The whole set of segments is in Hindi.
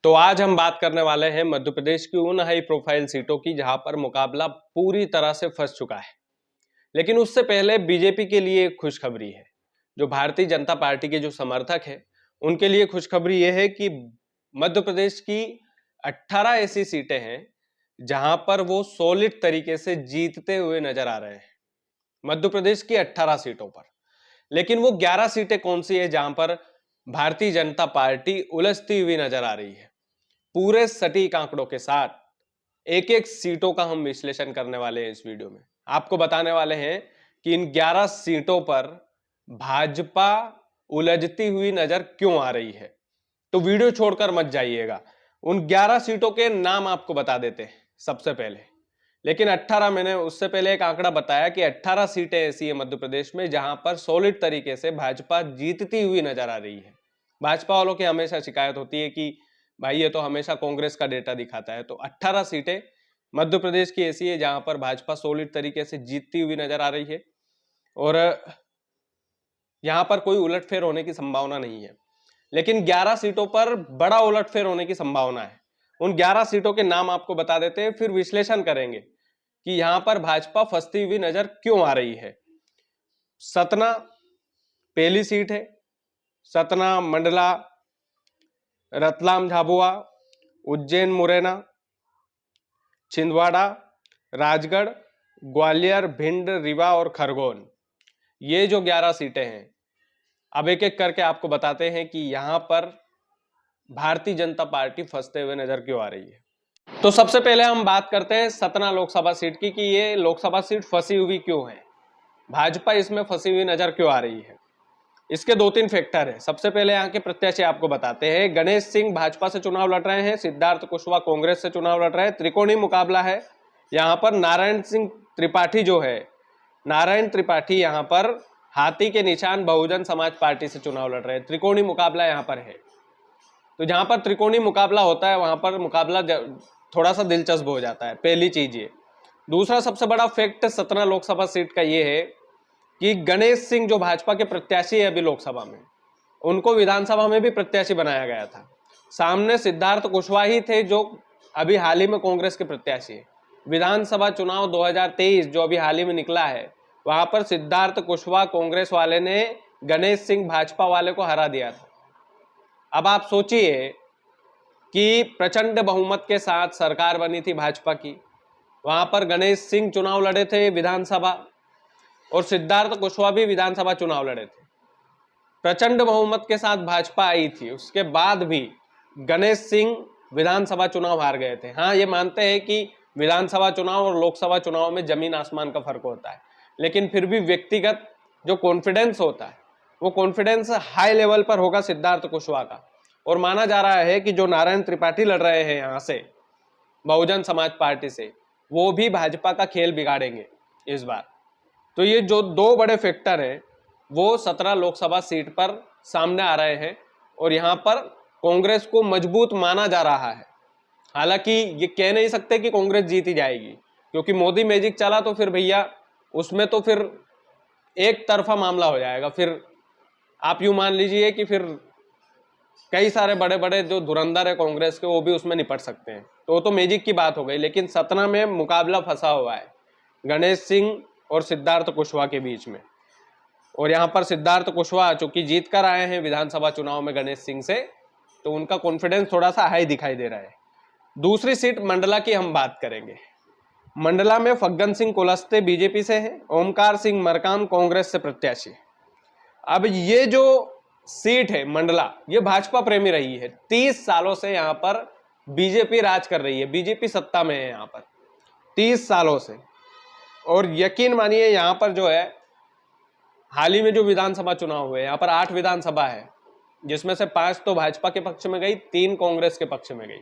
तो आज हम बात करने वाले हैं मध्य प्रदेश की उन हाई प्रोफाइल सीटों की जहां पर मुकाबला पूरी तरह से फंस चुका है। लेकिन उससे पहले बीजेपी के लिए एक खुशखबरी है। जो भारतीय जनता पार्टी के जो समर्थक हैं उनके लिए खुशखबरी यह है कि मध्य प्रदेश की 18 ऐसी सीटें हैं जहां पर वो सॉलिड तरीके से जीतते हुए नजर आ रहे हैं। मध्य प्रदेश की 18 सीटों पर, लेकिन वो 11 सीटें कौन सी है जहां पर भारतीय जनता पार्टी उलझती हुई नजर आ रही है। पूरे सटीक आंकड़ों के साथ एक एक सीटों का हम विश्लेषण करने वाले हैं। इस वीडियो में आपको बताने वाले हैं कि इन 11 सीटों पर भाजपा उलझती हुई नजर क्यों आ रही है। तो वीडियो छोड़कर मत जाइएगा। उन 11 सीटों के नाम आपको बता देते हैं सबसे पहले। लेकिन 18, मैंने उससे पहले एक आंकड़ा बताया कि 18 सीटें ऐसी है मध्य प्रदेश में जहां पर सॉलिड तरीके से भाजपा जीतती हुई नजर आ रही है। भाजपा वालों की हमेशा शिकायत होती है कि भाई ये तो हमेशा कांग्रेस का डेटा दिखाता है। तो 18 सीटें मध्य प्रदेश की ऐसी है जहां पर भाजपा सॉलिड तरीके से जीतती हुई नजर आ रही है और यहां पर कोई उलटफेर होने की संभावना नहीं है। लेकिन 11 सीटों पर बड़ा उलटफेर होने की संभावना है। उन 11 सीटों के नाम आपको बता देते हैं, फिर विश्लेषण करेंगे कि यहां पर भाजपा फंसती हुई नजर क्यों आ रही है। सतना पहली सीट है। सतना, मंडला, रतलाम झाबुआ, उज्जैन मुरैना, छिंदवाड़ा, राजगढ़, ग्वालियर, भिंड, रीवा और खरगोन, ये जो 11 सीटें हैं, अब एक एक करके आपको बताते हैं कि यहां पर भारतीय जनता पार्टी फंसते हुए नजर क्यों आ रही है। तो सबसे पहले हम बात करते हैं सतना लोकसभा सीट की कि ये लोकसभा सीट फंसी हुई क्यों है, भाजपा इसमें फंसी हुई नजर क्यों आ रही है। इसके दो तीन फैक्टर है। सबसे पहले यहाँ के प्रत्याशी आपको बताते हैं। गणेश सिंह भाजपा से चुनाव लड़ रहे हैं, सिद्धार्थ कुशवाहा कांग्रेस से चुनाव लड़ रहे हैं। त्रिकोणीय मुकाबला है। यहाँ पर नारायण सिंह त्रिपाठी जो है, नारायण त्रिपाठी यहाँ पर हाथी के निशान बहुजन समाज पार्टी से चुनाव लड़ रहे हैं। त्रिकोणीय मुकाबला यहाँ पर है। तो जहां पर त्रिकोणीय मुकाबला होता है वहां पर मुकाबला थोड़ा सा दिलचस्प हो जाता है, पहली चीज ये। दूसरा सबसे बड़ा फैक्ट सतना लोकसभा सीट का ये है कि गणेश सिंह जो भाजपा के प्रत्याशी है अभी लोकसभा में, उनको विधानसभा में भी प्रत्याशी बनाया गया था। सामने सिद्धार्थ कुशवाहा ही थे जो अभी हाल ही में कांग्रेस के प्रत्याशी है। विधानसभा चुनाव 2023 जो अभी हाल ही में निकला है, वहां पर सिद्धार्थ कुशवाहा कांग्रेस वाले ने गणेश सिंह भाजपा वाले को हरा दिया था। अब आप सोचिए कि प्रचंड बहुमत के साथ सरकार बनी थी भाजपा की, वहां पर गणेश सिंह चुनाव लड़े थे विधानसभा और सिद्धार्थ कुशवाहा भी विधानसभा चुनाव लड़े थे। प्रचंड बहुमत के साथ भाजपा आई थी, उसके बाद भी गणेश सिंह विधानसभा चुनाव हार गए थे। हाँ, ये मानते हैं कि विधानसभा चुनाव और लोकसभा चुनाव में जमीन आसमान का फर्क होता है, लेकिन फिर भी व्यक्तिगत जो कॉन्फिडेंस होता है वो कॉन्फिडेंस हाई लेवल पर होगा सिद्धार्थ कुशवाहा का। और माना जा रहा है कि जो नारायण त्रिपाठी लड़ रहे हैं यहाँ से बहुजन समाज पार्टी से, वो भी भाजपा का खेल बिगाड़ेंगे इस बार। तो ये जो दो बड़े फैक्टर हैं वो 17 लोकसभा सीट पर सामने आ रहे हैं और यहाँ पर कांग्रेस को मजबूत माना जा रहा है। हालांकि ये कह नहीं सकते कि कांग्रेस जीत ही जाएगी, क्योंकि मोदी मैजिक चला तो फिर भैया उसमें तो फिर एक तरफा मामला हो जाएगा। फिर आप यूं मान लीजिए कि फिर कई सारे बड़े बड़े जो धुरंधर है कांग्रेस के वो भी उसमें निपट सकते हैं। तो वो तो मैजिक की बात हो गई। लेकिन सतना में मुकाबला फंसा हुआ है गणेश सिंह और सिद्धार्थ कुशवाहा के बीच में। और यहाँ पर सिद्धार्थ कुशवाहा चूंकि जीत कर आए हैं विधानसभा चुनाव में गणेश सिंह से, तो उनका कॉन्फिडेंस थोड़ा सा हाई दिखाई दे रहा है। दूसरी सीट मंडला की हम बात करेंगे। मंडला में फग्गन सिंह कुलस्ते बीजेपी से है, ओमकार सिंह मरकाम कांग्रेस से प्रत्याशी। अब ये जो सीट है मंडला, ये भाजपा प्रेमी रही है। 30 सालों से यहाँ पर बीजेपी राज कर रही है, बीजेपी सत्ता में है यहाँ पर 30 सालों से। और यकीन मानिए यहाँ पर जो है हाल ही में जो विधानसभा चुनाव हुए, यहाँ पर 8 विधानसभा है, जिसमें से 5 तो भाजपा के पक्ष में गई, 3 कांग्रेस के पक्ष में गई।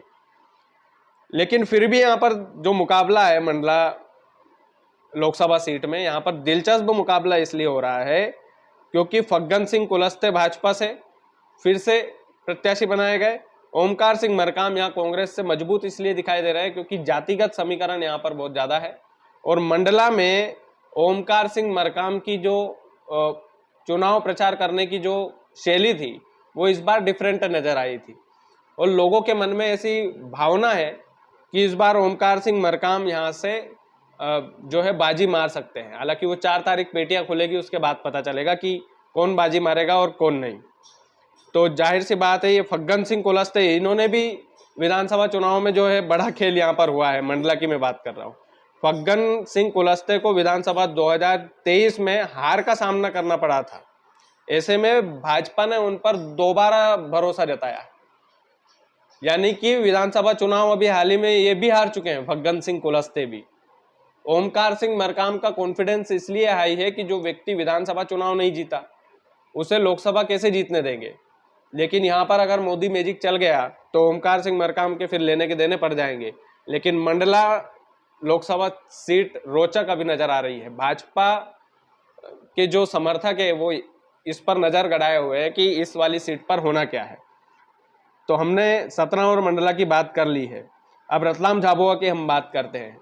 लेकिन फिर भी यहाँ पर जो मुकाबला है मंडला लोकसभा सीट में, यहाँ पर दिलचस्प मुकाबला इसलिए हो रहा है क्योंकि फग्गन सिंह कुलस्ते भाजपा से फिर से प्रत्याशी बनाए गए। ओमकार सिंह मरकाम यहाँ कांग्रेस से मजबूत इसलिए दिखाई दे रहे हैं क्योंकि जातिगत समीकरण यहाँ पर बहुत ज्यादा है। और मंडला में ओमकार सिंह मरकाम की जो चुनाव प्रचार करने की जो शैली थी वो इस बार डिफरेंट नजर आई थी। और लोगों के मन में ऐसी भावना है कि इस बार ओमकार सिंह मरकाम यहाँ से जो है बाजी मार सकते हैं। हालांकि वो 4 तारीख पेटियां खुलेगी, उसके बाद पता चलेगा कि कौन बाजी मारेगा और कौन नहीं। तो जाहिर सी बात है, ये फग्गन सिंह कुलस्ते, इन्होंने भी विधानसभा चुनाव में जो है बड़ा खेल यहाँ पर हुआ है। मंडला की मैं बात कर रहा हूँ। फग्गन सिंह कुलस्ते को विधानसभा 2023 में हार का सामना करना पड़ा था। ऐसे में भाजपा ने उन पर दोबारा भरोसा जताया, यानी कि विधानसभा चुनाव अभी हाल ही में ये भी हार चुके हैं फग्गन सिंह कुलस्ते भी। ओमकार सिंह मरकाम का कॉन्फिडेंस इसलिए हाई है कि जो व्यक्ति विधानसभा चुनाव नहीं जीता उसे लोकसभा कैसे जीतने देंगे। लेकिन यहाँ पर अगर मोदी मैजिक चल गया तो ओमकार सिंह मरकाम के फिर लेने के देने पड़ जाएंगे। लेकिन मंडला लोकसभा सीट रोचक अभी नजर आ रही है। भाजपा के जो समर्थक है वो इस पर नजर गड़ाए हुए हैं कि इस वाली सीट पर होना क्या है। तो हमने सतना और मंडला की बात कर ली है, अब रतलाम झाबुआ की हम बात करते हैं।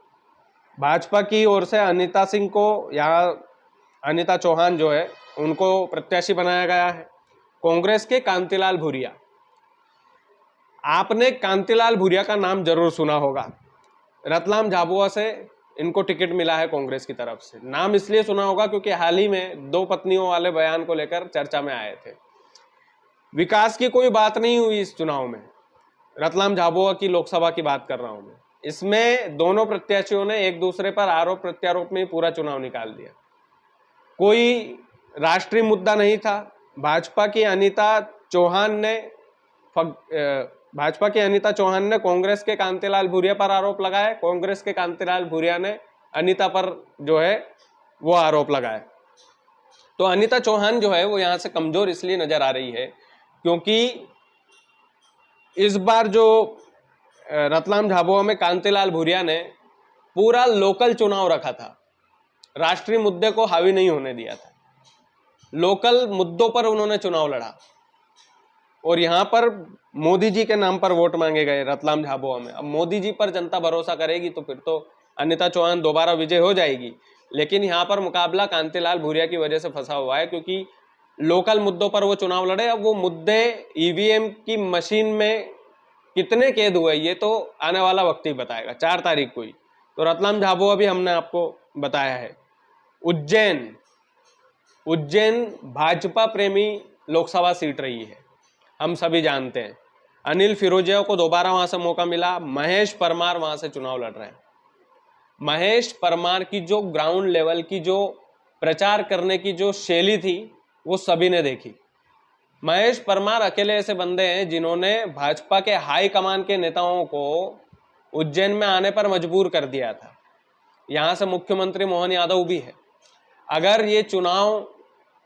भाजपा की ओर से अनीता सिंह को, यहाँ अनीता चौहान जो है उनको प्रत्याशी बनाया गया है। कांग्रेस के कांतिलाल भूरिया, आपने कांतिलाल भूरिया का नाम जरूर सुना होगा। रतलाम झाबुआ से इनको टिकट मिला है कांग्रेस की तरफ से। नाम इसलिए सुना होगा क्योंकि हाल ही में 2 पत्नियों वाले बयान को लेकर चर्चा में आए थे। विकास की कोई बात नहीं हुई इस चुनाव में। रतलाम झाबुआ की लोकसभा की बात कर रहा हूं मैं। इसमें दोनों प्रत्याशियों ने एक दूसरे पर आरोप प्रत्यारोप में ही पूरा चुनाव निकाल दिया। कोई राष्ट्रीय मुद्दा नहीं था। भाजपा की अनीता चौहान ने कांग्रेस के कांतिलाल भूरिया पर आरोप लगाए, कांग्रेस के कांतिलाल भूरिया ने अनीता पर जो है वो आरोप लगाए। तो अनीता चौहान जो है वो यहां से कमजोर इसलिए नजर आ रही है क्योंकि इस बार जो रतलाम झाबुआ में कांतिलाल भूरिया ने पूरा लोकल चुनाव रखा था, राष्ट्रीय मुद्दे को हावी नहीं होने दिया था। लोकल मुद्दों पर उन्होंने चुनाव लड़ा और यहां पर मोदी जी के नाम पर वोट मांगे गए रतलाम झाबुआ में। अब मोदी जी पर जनता भरोसा करेगी तो फिर तो अनीता चौहान दोबारा विजय हो जाएगी। लेकिन यहां पर मुकाबला कांतिलाल भूरिया की वजह से फंसा हुआ है क्योंकि लोकल मुद्दों पर वो चुनाव लड़े। अब वो मुद्दे ईवीएम की मशीन में कितने कैद हुए ये तो आने वाला वक्त ही बताएगा, 4 तारीख को ही। तो रतलाम झाबुआ भी हमने आपको बताया है। उज्जैन भाजपा प्रेमी लोकसभा सीट रही है, हम सभी जानते हैं। अनिल फिरोजिया को दोबारा वहां से मौका मिला। महेश परमार वहां से चुनाव लड़ रहे हैं। महेश परमार की जो ग्राउंड लेवल की जो प्रचार करने की जो शैली थी वो सभी ने देखी। महेश परमार अकेले ऐसे बंदे हैं जिन्होंने भाजपा के हाई कमान के नेताओं को उज्जैन में आने पर मजबूर कर दिया था। यहां से मुख्यमंत्री मोहन यादव भी है। अगर ये चुनाव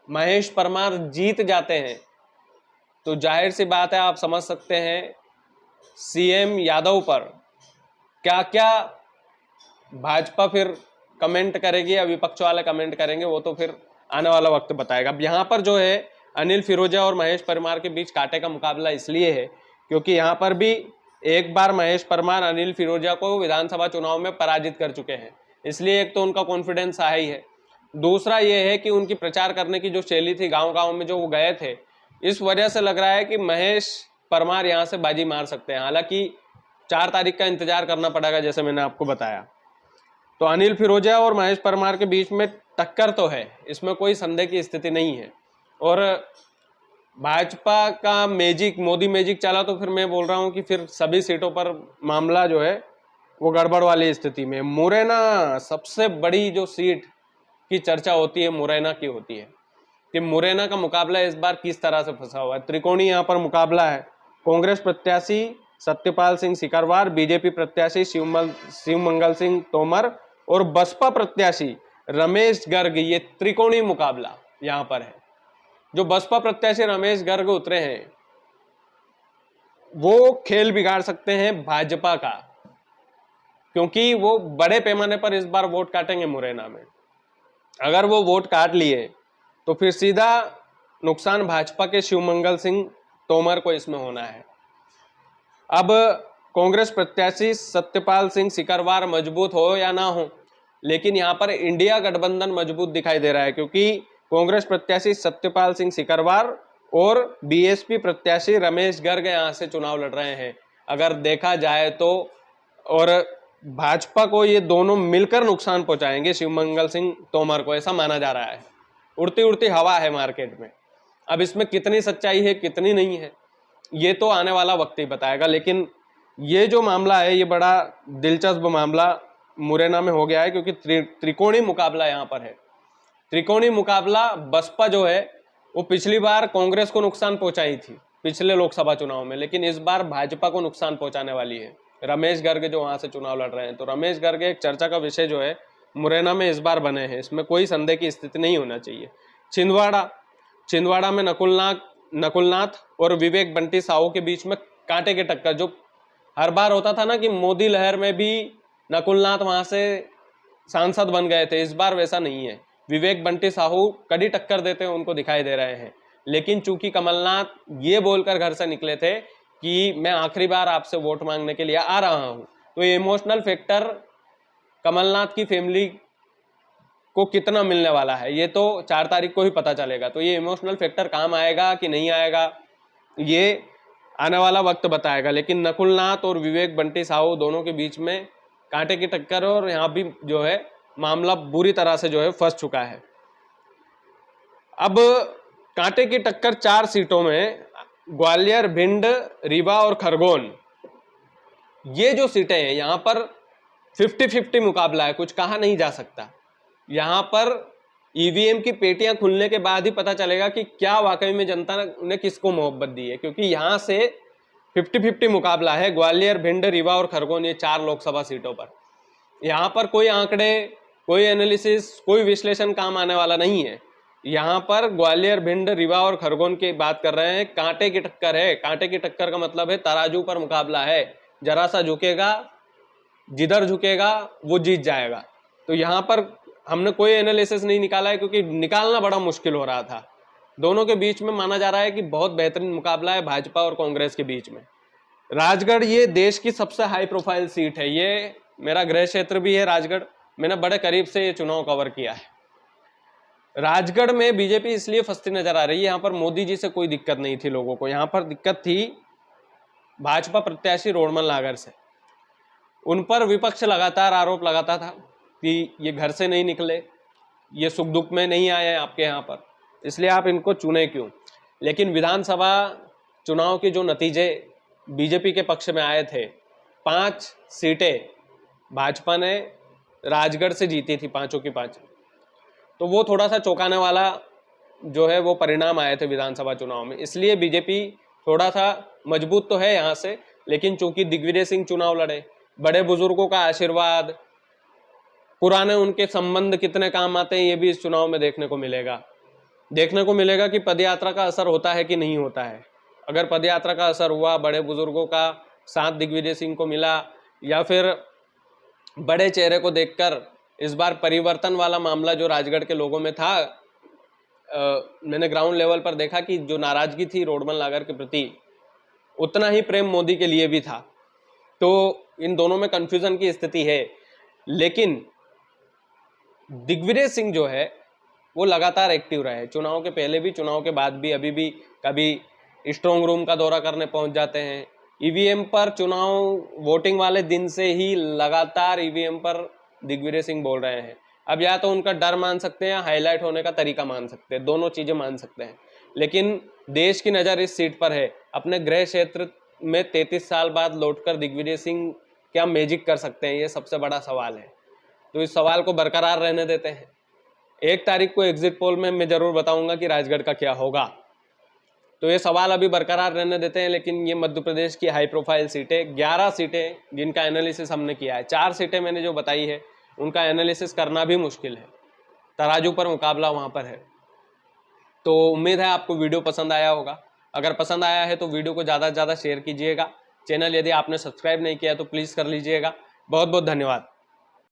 महेश परमार जीत जाते हैं तो जाहिर सी बात है, आप समझ सकते हैं सीएम यादव पर क्या क्या भाजपा फिर कमेंट करेगी या विपक्ष वाले कमेंट करेंगे, वो तो फिर आने वाला वक्त बताएगा। अब यहाँ पर जो है अनिल फिरोजिया और महेश परमार के बीच कांटे का मुकाबला इसलिए है क्योंकि यहाँ पर भी एक बार महेश परमार अनिल फिरोजिया को विधानसभा चुनाव में पराजित कर चुके हैं। इसलिए एक तो उनका कॉन्फिडेंस हाई है, दूसरा ये है कि उनकी प्रचार करने की जो शैली थी, गांव गांव में जो वो गए थे, इस वजह से लग रहा है कि महेश परमार यहां से बाजी मार सकते हैं। हालांकि 4 तारीख का इंतजार करना पड़ेगा जैसे मैंने आपको बताया। तो अनिल फिरोजिया और महेश परमार के बीच में टक्कर तो है, इसमें कोई संदेह की स्थिति नहीं है। और भाजपा का मैजिक, मोदी मैजिक चला तो फिर मैं बोल रहा हूं कि फिर सभी सीटों पर मामला जो है वो गड़बड़ वाली स्थिति में। मुरैना सबसे बड़ी जो सीट की चर्चा होती है मुरैना की होती है कि मुरैना का मुकाबला इस बार किस तरह से फंसा हुआ है। त्रिकोणी यहाँ पर मुकाबला है। कांग्रेस प्रत्याशी सत्यपाल सिंह सिकरवार, बीजेपी प्रत्याशी शिवमंगल सिंह तोमर और बसपा प्रत्याशी रमेश गर्ग, ये त्रिकोणी मुकाबला यहाँ पर है। जो बसपा प्रत्याशी रमेश गर्ग उतरे हैं वो खेल बिगाड़ सकते हैं भाजपा का, क्योंकि वो बड़े पैमाने पर इस बार वोट काटेंगे मुरैना में। अगर वो वोट काट लिए तो फिर सीधा नुकसान भाजपा के शिवमंगल सिंह तोमर को इसमें होना है। अब कांग्रेस प्रत्याशी सत्यपाल सिंह सिकरवार मजबूत हो या ना हो, लेकिन यहां पर इंडिया गठबंधन मजबूत दिखाई दे रहा है क्योंकि कांग्रेस प्रत्याशी सत्यपाल सिंह सिकरवार और बीएसपी प्रत्याशी रमेश गर्ग यहाँ से चुनाव लड़ रहे हैं अगर देखा जाए तो। और भाजपा को ये दोनों मिलकर नुकसान पहुंचाएंगे, शिवमंगल सिंह तोमर को, ऐसा माना जा रहा है। उड़ती उड़ती हवा है मार्केट में। अब इसमें कितनी सच्चाई है कितनी नहीं है ये तो आने वाला वक्त ही बताएगा। लेकिन ये जो मामला है ये बड़ा दिलचस्प मामला मुरैना में हो गया है, क्योंकि त्रिकोणीय मुकाबला यहाँ पर है। त्रिकोणीय मुकाबला, बसपा जो है वो पिछली बार कांग्रेस को नुकसान पहुंचाई थी पिछले लोकसभा चुनाव में, लेकिन इस बार भाजपा को नुकसान पहुंचाने वाली है। रमेश गर्ग जो वहां से चुनाव लड़ रहे हैं, तो रमेश गर्ग एक चर्चा का विषय जो है मुरैना में इस बार बने हैं, इसमें कोई संदेह की स्थिति नहीं होना चाहिए। छिंदवाड़ा में नकुलनाथ और विवेक बंटी साहू के बीच में कांटे की टक्कर। जो हर बार होता था ना कि मोदी लहर में भी नकुलनाथ वहां से सांसद बन गए थे, इस बार वैसा नहीं है। विवेक बंटी साहू कड़ी टक्कर देते हैं उनको दिखाई दे रहे हैं। लेकिन चूंकि कमलनाथ ये बोलकर घर से निकले थे कि मैं आखिरी बार आपसे वोट मांगने के लिए आ रहा हूं, तो ये इमोशनल फैक्टर कमलनाथ की फैमिली को कितना मिलने वाला है ये तो 4 तारीख को ही पता चलेगा। तो ये इमोशनल फैक्टर काम आएगा कि नहीं आएगा ये आने वाला वक्त बताएगा। लेकिन नकुलनाथ और विवेक बंटी साहू दोनों के बीच में कांटे की टक्कर, और यहाँ भी जो है मामला बुरी तरह से जो है फंस चुका है। अब कांटे की टक्कर 4 सीटों में ग्वालियर, भिंड, रीवा और खरगोन, ये जो सीटें हैं यहाँ पर 50-50 मुकाबला है, कुछ कहा नहीं जा सकता। यहाँ पर ईवीएम की पेटियां खुलने के बाद ही पता चलेगा कि क्या वाकई में जनता ने किसको मोहब्बत दी है, क्योंकि यहाँ से 50-50 मुकाबला है ग्वालियर, भिंड, रीवा और खरगोन, ये 4 लोकसभा सीटों पर। यहाँ पर कोई आंकड़े, कोई एनालिसिस, कोई विश्लेषण काम आने वाला नहीं है। यहाँ पर ग्वालियर, भिंड, रीवा और खरगोन की बात कर रहे हैं, कांटे की टक्कर है। कांटे की टक्कर का मतलब है तराजू पर मुकाबला है, जरा सा झुकेगा, जिधर झुकेगा वो जीत जाएगा। तो यहाँ पर हमने कोई एनालिसिस नहीं निकाला है, क्योंकि निकालना बड़ा मुश्किल हो रहा था। दोनों के बीच में माना जा रहा है कि बहुत बेहतरीन मुकाबला है भाजपा और कांग्रेस के बीच में। राजगढ़ ये देश की सबसे हाई प्रोफाइल सीट है, ये मेरा गृह क्षेत्र भी है राजगढ़, मैंने बड़े करीब से ये चुनाव कवर किया है। राजगढ़ में बीजेपी इसलिए फंसती नजर आ रही है, यहाँ पर मोदी जी से कोई दिक्कत नहीं थी लोगों को, यहाँ पर दिक्कत थी भाजपा प्रत्याशी रोडमल नागर से। उन पर विपक्ष लगातार आरोप लगाता था कि ये घर से नहीं निकले, ये सुख दुख में नहीं आए आपके यहाँ पर, इसलिए आप इनको चुने क्यों। लेकिन विधानसभा चुनाव के जो नतीजे बीजेपी के पक्ष में आए थे, 5 सीटें भाजपा ने राजगढ़ से जीती थी, 5 की 5, तो वो थोड़ा सा चौंकाने वाला जो है वो परिणाम आए थे विधानसभा चुनाव में। इसलिए बीजेपी थोड़ा सा मजबूत तो है यहाँ से, लेकिन चूंकि दिग्विजय सिंह चुनाव लड़े, बड़े बुजुर्गों का आशीर्वाद, पुराने उनके संबंध कितने काम आते हैं ये भी इस चुनाव में देखने को मिलेगा कि पदयात्रा का असर होता है कि नहीं होता है। अगर पदयात्रा का असर हुआ, बड़े बुजुर्गों का साथ दिग्विजय सिंह को मिला, या फिर बड़े चेहरे को देखकर इस बार परिवर्तन वाला मामला जो राजगढ़ के लोगों में था, मैंने ग्राउंड लेवल पर देखा कि जो नाराजगी थी रोडमल नागर के प्रति, उतना ही प्रेम मोदी के लिए भी था। तो इन दोनों में कंफ्यूजन की स्थिति है। लेकिन दिग्विजय सिंह जो है वो लगातार एक्टिव रहे, चुनाव के पहले भी, चुनाव के बाद भी, अभी भी कभी स्ट्रॉन्ग रूम का दौरा करने पहुंच जाते हैं। ईवीएम पर, चुनाव वोटिंग वाले दिन से ही लगातार ईवीएम पर दिग्विजय सिंह बोल रहे हैं। अब या तो उनका डर मान सकते हैं या हाईलाइट होने का तरीका मान सकते हैं, दोनों चीजें मान सकते हैं। लेकिन देश की नज़र इस सीट पर है। अपने गृह क्षेत्र में 33 साल बाद लौटकर दिग्विजय सिंह क्या मैजिक कर सकते हैं, ये सबसे बड़ा सवाल है। तो इस सवाल को बरकरार रहने देते हैं। 1 तारीख को एग्जिट पोल में मैं जरूर बताऊंगा कि राजगढ़ का क्या होगा। तो ये सवाल अभी बरकरार रहने देते हैं। लेकिन ये मध्य प्रदेश की हाई प्रोफाइल सीटें, 11 सीटें जिनका एनालिसिस हमने किया है, 4 सीटें मैंने जो बताई है उनका एनालिसिस करना भी मुश्किल है, तराजू पर मुकाबला वहाँ पर है। तो उम्मीद है आपको वीडियो पसंद आया होगा। अगर पसंद आया है तो वीडियो को ज़्यादा से ज़्यादा शेयर कीजिएगा। चैनल यदि आपने सब्सक्राइब नहीं किया तो प्लीज़ कर लीजिएगा। बहुत बहुत धन्यवाद।